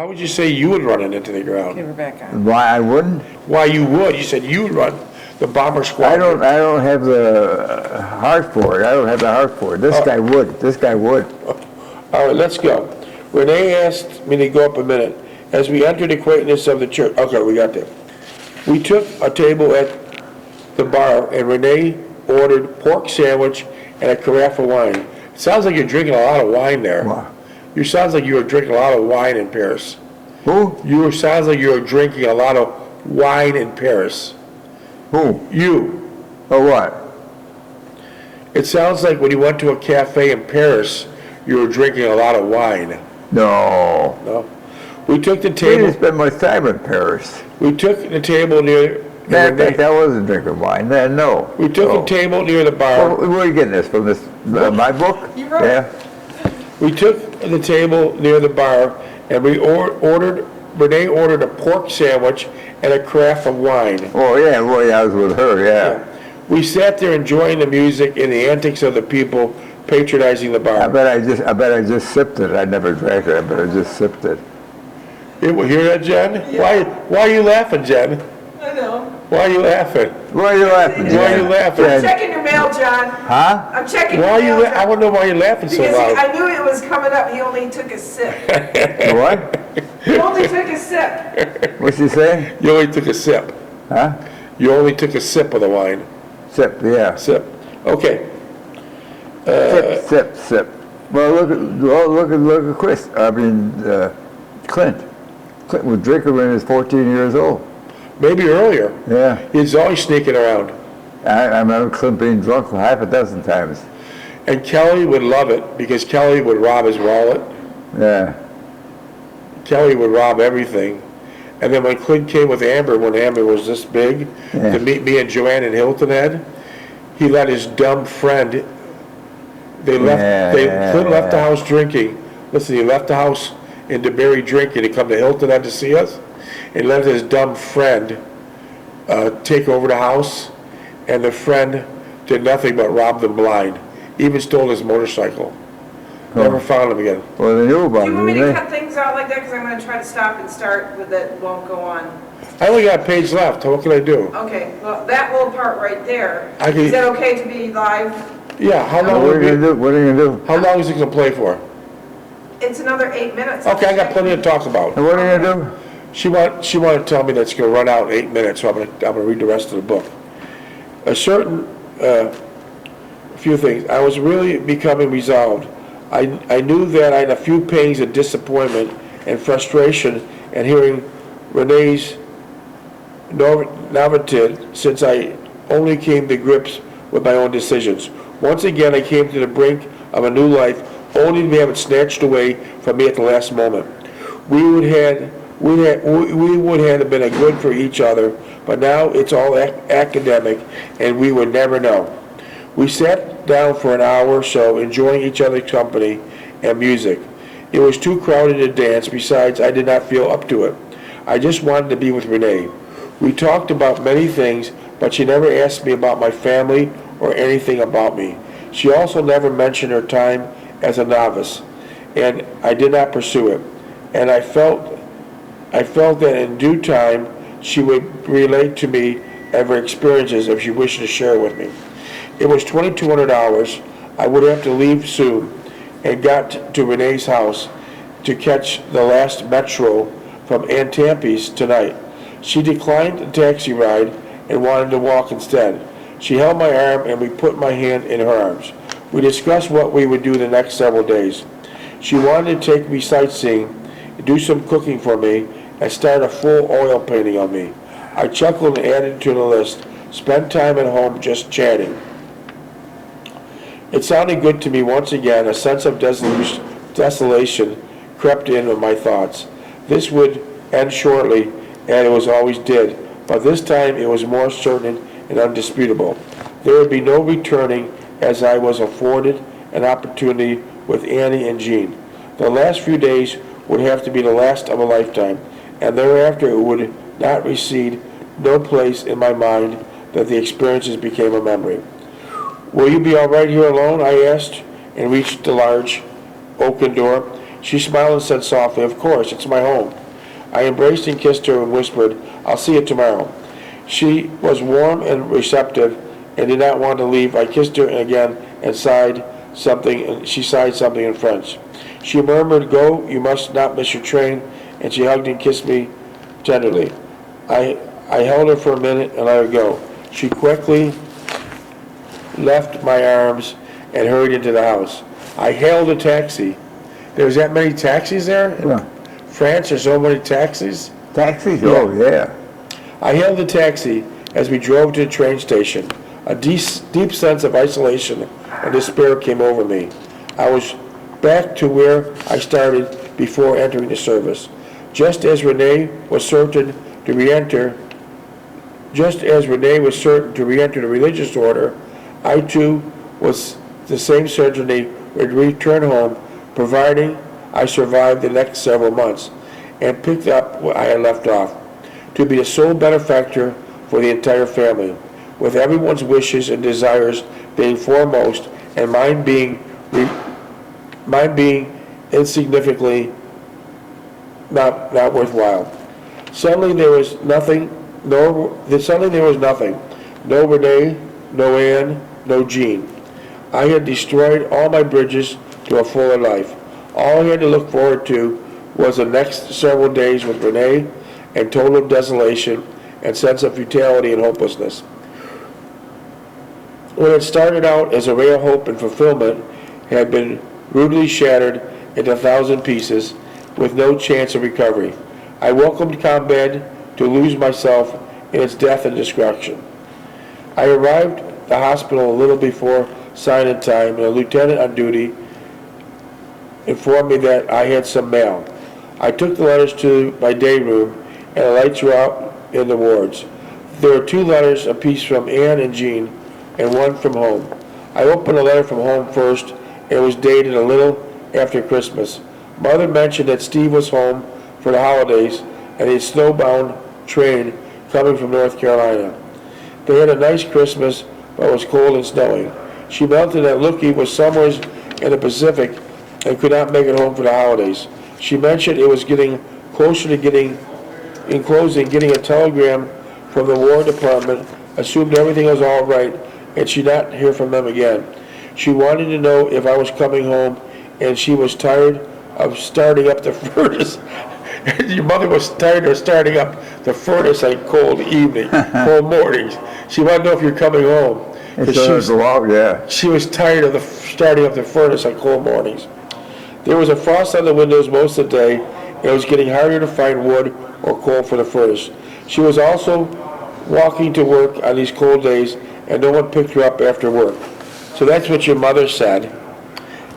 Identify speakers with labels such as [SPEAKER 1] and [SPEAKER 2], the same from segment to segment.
[SPEAKER 1] How would you say you would run it into the
[SPEAKER 2] Okay,
[SPEAKER 1] ground?
[SPEAKER 2] we're back on.
[SPEAKER 3] Why I wouldn't?
[SPEAKER 1] Why you would? You said you would run the bomber squadron.
[SPEAKER 3] I don't have the heart for it. I don't have the heart for it. This guy would. This guy would.
[SPEAKER 1] All right, let's go. Renee asked me to go up a minute. As we entered the quaintness of the church, okay, we got there. We took a table at the bar, and Renee ordered pork sandwich and a carafe of wine. It sounds like you're drinking a lot of wine there.
[SPEAKER 3] Wow.
[SPEAKER 1] You sounds like you were drinking a lot of wine in Paris.
[SPEAKER 3] Who?
[SPEAKER 1] Sounds like you were drinking a lot of wine in Paris.
[SPEAKER 3] Who?
[SPEAKER 1] You.
[SPEAKER 3] Or what?
[SPEAKER 1] It sounds like when you went to a cafe in Paris, you were drinking a lot of wine.
[SPEAKER 3] No.
[SPEAKER 1] No? We took the
[SPEAKER 3] I
[SPEAKER 1] table.
[SPEAKER 3] didn't spend much time in Paris.
[SPEAKER 1] We took the table near.
[SPEAKER 3] Matter of fact, I wasn't drinking wine then, no.
[SPEAKER 1] We took
[SPEAKER 3] No.
[SPEAKER 1] a table near the bar.
[SPEAKER 3] Well, where are you getting this? From this, my book?
[SPEAKER 2] You wrote it.
[SPEAKER 3] Yeah.
[SPEAKER 1] We took the table near the bar, and we ordered. Renee ordered a pork sandwich and a carafe of wine.
[SPEAKER 3] Oh, yeah, well, I was with her, yeah.
[SPEAKER 1] We sat there enjoying the music and the antics of the people patronizing the
[SPEAKER 3] I
[SPEAKER 1] bar.
[SPEAKER 3] bet I just sipped it. I never drank it. I bet I just sipped it.
[SPEAKER 1] You hear that, Jen?
[SPEAKER 2] Yeah.
[SPEAKER 1] Why are you laughing, Jen?
[SPEAKER 2] I know.
[SPEAKER 1] Why are you laughing?
[SPEAKER 3] Why are you laughing,
[SPEAKER 1] Why are you
[SPEAKER 3] Jen?
[SPEAKER 1] laughing?
[SPEAKER 2] I'm
[SPEAKER 3] Jen?
[SPEAKER 2] checking your mail, John.
[SPEAKER 3] Huh?
[SPEAKER 2] I'm checking
[SPEAKER 1] Why
[SPEAKER 2] your
[SPEAKER 1] are you?
[SPEAKER 2] mail,
[SPEAKER 1] I
[SPEAKER 2] John.
[SPEAKER 1] want to know why you're laughing so
[SPEAKER 2] Because
[SPEAKER 1] loud.
[SPEAKER 2] I knew it was coming up, he only took a sip.
[SPEAKER 3] What?
[SPEAKER 2] He only took a sip.
[SPEAKER 3] What's he saying?
[SPEAKER 1] You only took a sip.
[SPEAKER 3] Huh?
[SPEAKER 1] You only took a sip of the wine.
[SPEAKER 3] Sip, yeah.
[SPEAKER 1] Sip. Okay.
[SPEAKER 3] Sip. Well, look at Chris. Clint. Clint was drinking when he was 14 years old.
[SPEAKER 1] Maybe earlier.
[SPEAKER 3] Yeah.
[SPEAKER 1] He's always sneaking around.
[SPEAKER 3] I remember Clint being drunk half a dozen times.
[SPEAKER 1] And Kelly would love it because Kelly would rob his wallet.
[SPEAKER 3] Yeah.
[SPEAKER 1] Kelly would rob everything. And then when Clint came with Amber, when Amber was this big,
[SPEAKER 3] Yeah.
[SPEAKER 1] to meet me and Joanne in Hilton Head, he let his dumb friend, Clint left the house drinking. Listen, he left the house in DeBerry drinking to come to Hilton Head to see us, and let his dumb friend take over the house, and the friend did nothing but rob them blind. Even stole his motorcycle. Never found him again.
[SPEAKER 3] Well, they knew about
[SPEAKER 2] Do you
[SPEAKER 3] it,
[SPEAKER 2] want me
[SPEAKER 3] didn't
[SPEAKER 2] to
[SPEAKER 3] they?
[SPEAKER 2] cut things out like that? Because I'm going to try to stop and start with it, won't go on.
[SPEAKER 1] I only got a page left. What can I do?
[SPEAKER 2] Okay, well, that little part right there.
[SPEAKER 1] I can-
[SPEAKER 2] Is that okay to be live?
[SPEAKER 1] Yeah, how long
[SPEAKER 3] What
[SPEAKER 1] will
[SPEAKER 3] are you
[SPEAKER 1] it
[SPEAKER 3] gonna
[SPEAKER 1] be?
[SPEAKER 3] do? What are you gonna do?
[SPEAKER 1] How long is it gonna play for?
[SPEAKER 2] It's another 8 minutes.
[SPEAKER 1] Okay, I got plenty to talk about.
[SPEAKER 3] And what are you gonna do?
[SPEAKER 1] She wanted to tell me that it's gonna run out in 8 minutes, so I'm gonna read the rest of the book. A few things. I was really becoming resolved. I knew that I had a few pangs of disappointment and frustration at hearing Renee's novelty since I only came to grips with my own decisions. Once again, I came to the brink of a new life, only to have it snatched away from me at the last moment. We would have been a good for each other, but now it's all academic, and we would never know. We sat down for an hour or so, enjoying each other's company and music. It was too crowded to dance. Besides, I did not feel up to it. I just wanted to be with Renee. We talked about many things, but she never asked me about my family or anything about me. She also never mentioned her time as a novice, and I did not pursue it. And I felt that in due time she would relate to me of her experiences if she wished to share with me. It was $2,200. I would have to leave soon and got to Renee's house to catch the last metro from Aunt Tampy's tonight. She declined the taxi ride and wanted to walk instead. She held my arm and we put my hand in her arms. We discussed what we would do the next several days. She wanted to take me sightseeing, do some cooking for me, and start a full oil painting on me. I chuckled and added to the list, spend time at home just chatting. It sounded good to me once again. A sense of desolation crept in with my thoughts. This would end shortly, and it was always did, but this time it was more certain and undisputable. There would be no returning, as I was afforded an opportunity with Annie and Jean. The last few days would have to be the last of a lifetime, and thereafter it would not recede, no place in my mind that the experiences became a memory. Will you be all right here alone? I asked, and reached the large oaken door. She smiled and said softly, "Of course, it's my home." I embraced and kissed her and whispered, "I'll see you tomorrow." She was warm and receptive and did not want to leave. I kissed her again and sighed something, and she sighed something in French. She murmured, "Go, you must not miss your train," and she hugged and kissed me tenderly. I held her for a minute and let her go. She quickly left my arms and hurried into the house. I hailed a taxi. There's that many taxis there? In
[SPEAKER 3] Yeah.
[SPEAKER 1] France, there's so many taxis.
[SPEAKER 3] Taxis? Oh, yeah.
[SPEAKER 1] I hailed the taxi as we drove to the train station. A deep sense of isolation and despair came over me. I was back to where I started before entering the service. Just as Renee was certain to re-enter the religious order, I too was the same certainty would return home, providing I survived the next several months, and picked up where I had left off, to be a sole benefactor for the entire family, with everyone's wishes and desires being foremost, and mine being insignificantly not worthwhile. Suddenly there was nothing. No Renee, no Anne, no Jean. I had destroyed all my bridges to a fuller life. All I had to look forward to was the next several days with Renee, and total desolation and sense of futility and hopelessness. What had started out as a ray of hope and fulfillment had been rudely shattered into 1,000 pieces with no chance of recovery. I welcomed combat to lose myself in its death and destruction. I arrived at the hospital a little before sign-in time, and a lieutenant on duty informed me that I had some mail. I took the letters to my day room, and the lights were out in the wards. There were 2 letters apiece from Anne and Jean, and one from home. I opened a letter from home first, and it was dated a little after Christmas. Mother mentioned that Steve was home for the holidays, and a snowbound train coming from North Carolina. They had a nice Christmas, but it was cold and snowing. She mentioned that Lookie was somewhere in the Pacific and could not make it home for the holidays. She mentioned it was getting closer to getting a telegram from the War Department, assumed everything was all right, and she'd not hear from them again. She wanted to know if I was coming home, and she was tired of starting up the furnace. Your mother was tired of starting up the furnace on cold mornings. She wanted to know if you're coming home. She was tired of starting up the furnace on cold mornings. There was a frost on the windows most of the day, and it was getting harder to find wood or coal for the furnace. She was also walking to work on these cold days, and no one picked her up after work. So that's what your mother said.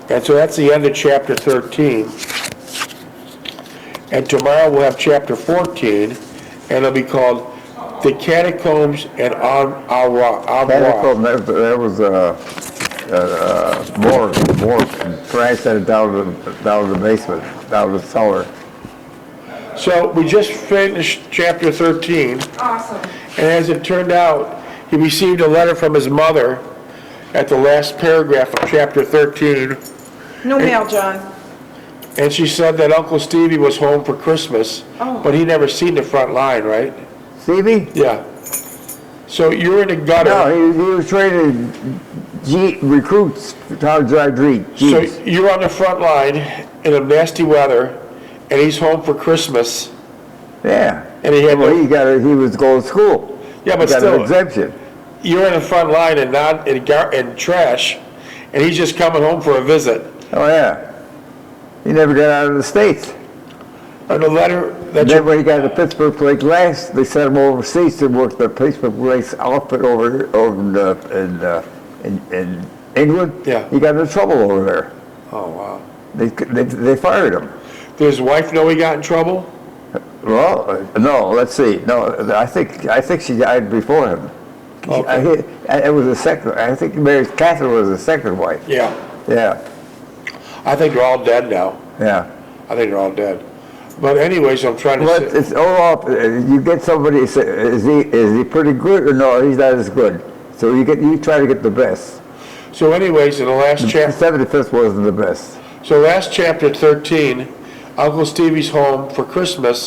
[SPEAKER 1] And so that's the end of chapter 13. And tomorrow we'll have chapter 14, and it'll be called The Catacombs and Arwa.
[SPEAKER 3] Catacomb, that was morgue. Frank sent it down to the basement, down to the cellar.
[SPEAKER 1] So we just finished chapter 13,
[SPEAKER 2] Awesome.
[SPEAKER 1] and as it turned out, he received a letter from his mother at the last paragraph of chapter 13,
[SPEAKER 2] No mail, John.
[SPEAKER 1] and she said that Uncle Stevie was home for Christmas, but he never seen the front line, right?
[SPEAKER 3] Stevie?
[SPEAKER 1] Yeah. So you're in the gutter.
[SPEAKER 3] No, he was training recruits to how to drive
[SPEAKER 1] So
[SPEAKER 3] jeeps.
[SPEAKER 1] you're on the front line in a nasty weather, and he's home for Christmas.
[SPEAKER 3] Yeah.
[SPEAKER 1] And he had
[SPEAKER 3] Well, he was going to school.
[SPEAKER 1] Yeah, but
[SPEAKER 3] He got
[SPEAKER 1] still,
[SPEAKER 3] an exemption.
[SPEAKER 1] you're in the front line and not in trash, and he's just coming home for a visit.
[SPEAKER 3] Oh, yeah. He never got out of the States.
[SPEAKER 1] And the letter that
[SPEAKER 3] Then when he got the Pittsburgh plate glass, they sent him overseas to work the Pittsburgh glass outfit over in England.
[SPEAKER 1] Yeah.
[SPEAKER 3] He got in trouble over there.
[SPEAKER 1] Oh, wow.
[SPEAKER 3] They fired him.
[SPEAKER 1] Did his wife know he got in trouble?
[SPEAKER 3] Well, no, let's see. No, I think she died before him.
[SPEAKER 1] Okay.
[SPEAKER 3] It was a second. I think Mary Catherine was the second wife.
[SPEAKER 1] Yeah.
[SPEAKER 3] Yeah,
[SPEAKER 1] I think they're all dead now.
[SPEAKER 3] yeah.
[SPEAKER 1] I think they're all dead. But anyways, I'm trying to
[SPEAKER 3] Well,
[SPEAKER 1] say,
[SPEAKER 3] it's all up. You get somebody. Say, is he pretty good or no? He's not as good. So you try to get the best.
[SPEAKER 1] so anyways, in the last
[SPEAKER 3] The
[SPEAKER 1] chapter,
[SPEAKER 3] 75th wasn't the best.
[SPEAKER 1] So last chapter 13, Uncle Stevie's home for Christmas